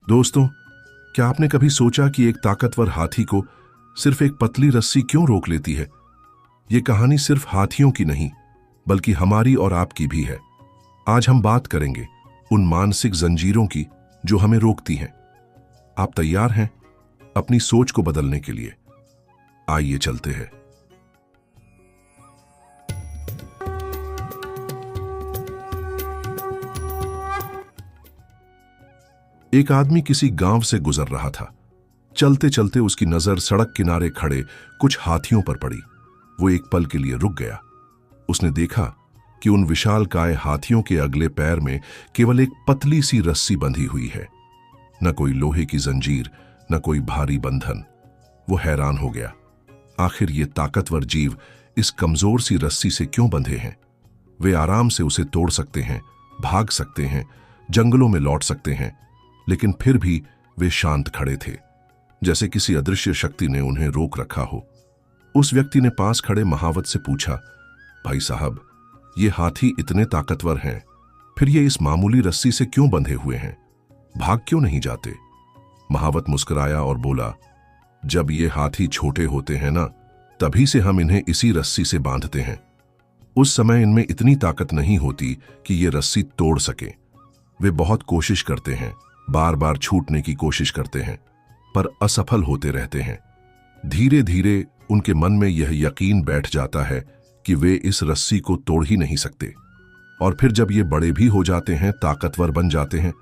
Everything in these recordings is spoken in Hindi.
दोस्तों, क्या आपने कभी सोचा कि एक ताकतवर हाथी को सिर्फ एक पतली रस्सी क्यों रोक लेती है? ये कहानी सिर्फ हाथियों की नहीं, बल्कि हमारी और आपकी भी है। आज हम बात करेंगे उन मानसिक जंजीरों की जो हमें रोकती हैं। आप तैयार हैं अपनी सोच को बदलने के लिए? आइए चलते हैं। एक आदमी किसी गांव से गुजर रहा था। चलते चलते उसकी नजर सड़क किनारे खड़े कुछ हाथियों पर पड़ी। वो एक पल के लिए रुक गया। उसने देखा कि उन विशालकाय हाथियों के अगले पैर में केवल एक पतली सी रस्सी बंधी हुई है। न कोई लोहे की जंजीर, न कोई भारी बंधन। वो हैरान हो गया। आखिर ये ताकतवर जीव इस कमजोर सी रस्सी से क्यों बंधे हैं? वे आराम से उसे तोड़ सकते हैं, भाग सकते हैं, जंगलों में लौट सकते हैं, लेकिन फिर भी वे शांत खड़े थे, जैसे किसी अदृश्य शक्ति ने उन्हें रोक रखा हो। उस व्यक्ति ने पास खड़े महावत से पूछा, भाई साहब, ये हाथी इतने ताकतवर हैं, फिर ये इस मामूली रस्सी से क्यों बंधे हुए हैं? भाग क्यों नहीं जाते? महावत मुस्कुराया और बोला, जब ये हाथी छोटे होते हैं ना, तभी से हम इन्हें इसी रस्सी से बांधते हैं। उस समय इनमें इतनी ताकत नहीं होती कि ये रस्सी तोड़ सके। वे बहुत कोशिश करते हैं, बार बार छूटने की कोशिश करते हैं, पर असफल होते रहते हैं। धीरे धीरे उनके मन में यह यकीन बैठ जाता है कि वे इस रस्सी को तोड़ ही नहीं सकते। और फिर जब ये बड़े भी हो जाते हैं, ताकतवर बन जाते हैं,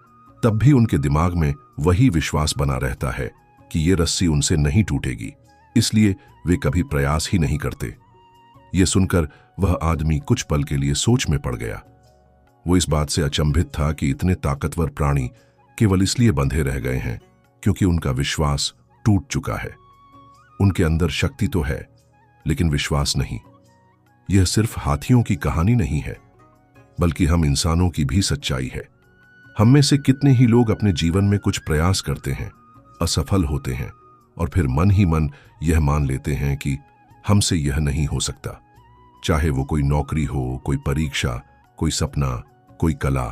तब भी उनके दिमाग में वही विश्वास बना रहता है कि ये रस्सी उनसे नहीं टूटेगी। इसलिए वे कभी प्रयास ही नहीं करते। ये सुनकर वह आदमी कुछ पल के लिए सोच में पड़ गया। वो इस बात से अचंभित था कि इतने ताकतवर प्राणी केवल इसलिए बंधे रह गए हैं क्योंकि उनका विश्वास टूट चुका है। उनके अंदर शक्ति तो है, लेकिन विश्वास नहीं। यह सिर्फ हाथियों की कहानी नहीं है, बल्कि हम इंसानों की भी सच्चाई है। हम में से कितने ही लोग अपने जीवन में कुछ प्रयास करते हैं, असफल होते हैं, और फिर मन ही मन यह मान लेते हैं कि हमसे यह नहीं हो सकता। चाहे वो कोई नौकरी हो, कोई परीक्षा, कोई सपना, कोई कला।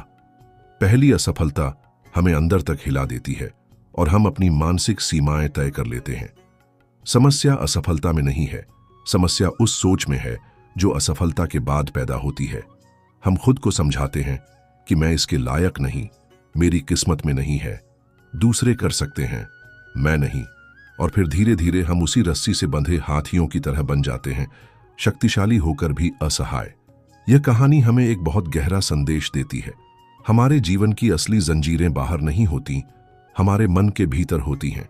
पहली असफलता हमें अंदर तक हिला देती है और हम अपनी मानसिक सीमाएं तय कर लेते हैं। समस्या असफलता में नहीं है, समस्या उस सोच में है जो असफलता के बाद पैदा होती है। हम खुद को समझाते हैं कि मैं इसके लायक नहीं, मेरी किस्मत में नहीं है, दूसरे कर सकते हैं, मैं नहीं। और फिर धीरे धीरे हम उसी रस्सी से बंधे हाथियों की तरह बन जाते हैं, शक्तिशाली होकर भी असहाय। यह कहानी हमें एक बहुत गहरा संदेश देती है। हमारे जीवन की असली जंजीरें बाहर नहीं होती, हमारे मन के भीतर होती हैं।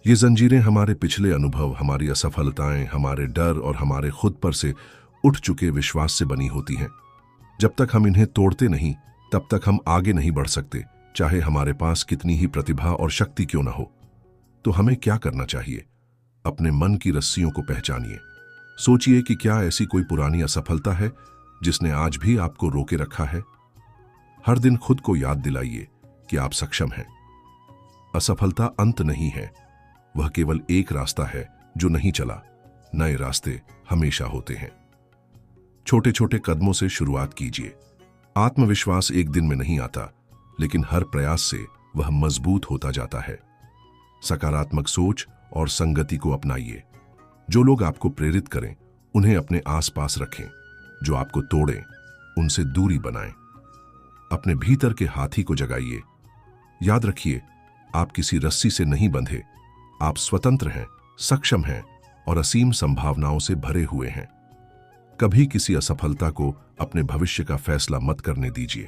ये जंजीरें हमारे पिछले अनुभव, हमारी असफलताएं, हमारे डर और हमारे खुद पर से उठ चुके विश्वास से बनी होती हैं। जब तक हम इन्हें तोड़ते नहीं, तब तक हम आगे नहीं बढ़ सकते, चाहे हमारे पास कितनी ही प्रतिभा और शक्ति क्यों ना हो। तो हमें क्या करना चाहिए? अपने मन की रस्सियों को पहचानिए। सोचिए कि क्या ऐसी कोई पुरानी असफलता है जिसने आज भी आपको रोके रखा है। हर दिन खुद को याद दिलाइए कि आप सक्षम हैं। असफलता अंत नहीं है, वह केवल एक रास्ता है जो नहीं चला। नए रास्ते हमेशा होते हैं। छोटे छोटे कदमों से शुरुआत कीजिए। आत्मविश्वास एक दिन में नहीं आता, लेकिन हर प्रयास से वह मजबूत होता जाता है। सकारात्मक सोच और संगति को अपनाइए। जो लोग आपको प्रेरित करें, उन्हें अपने आसपास रखें। जो आपको तोड़ें, उनसे दूरी बनाएं। अपने भीतर के हाथी को जगाइए। याद रखिए, आप किसी रस्सी से नहीं बंधे। आप स्वतंत्र हैं, सक्षम हैं और असीम संभावनाओं से भरे हुए हैं। कभी किसी असफलता को अपने भविष्य का फैसला मत करने दीजिए।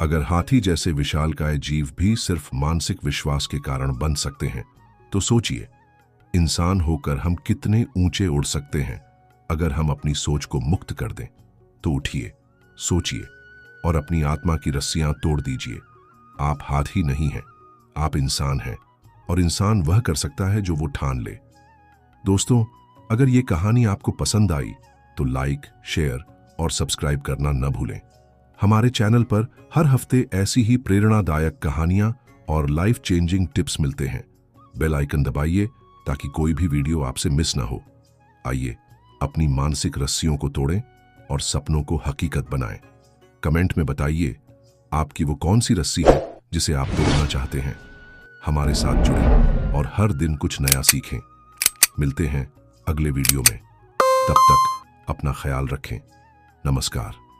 अगर हाथी जैसे विशालकाय जीव भी सिर्फ मानसिक विश्वास के कारण बन सकते हैं, तो सोचिए, इंसान होकर हम कितने ऊंचे उड़ सकते हैं अगर हम अपनी सोच को मुक्त कर दें। तो उठिए, सोचिए और अपनी आत्मा की रस्सियां तोड़ दीजिए। आप हाथी नहीं हैं, आप इंसान हैं, और इंसान वह कर सकता है जो वो ठान ले। दोस्तों, अगर ये कहानी आपको पसंद आई तो लाइक, शेयर और सब्सक्राइब करना न भूलें। हमारे चैनल पर हर हफ्ते ऐसी ही प्रेरणादायक कहानियां और लाइफ चेंजिंग टिप्स मिलते हैं। बेल आइकन दबाइए ताकि कोई भी वीडियो आपसे मिस ना हो। आइए अपनी मानसिक रस्सियों को तोड़ें और सपनों को हकीकत बनाएं। कमेंट में बताइए आपकी वो कौन सी रस्सी है जिसे आप तोड़ना चाहते हैं। हमारे साथ जुड़ें और हर दिन कुछ नया सीखें। मिलते हैं अगले वीडियो में। तब तक अपना ख्याल रखें। नमस्कार।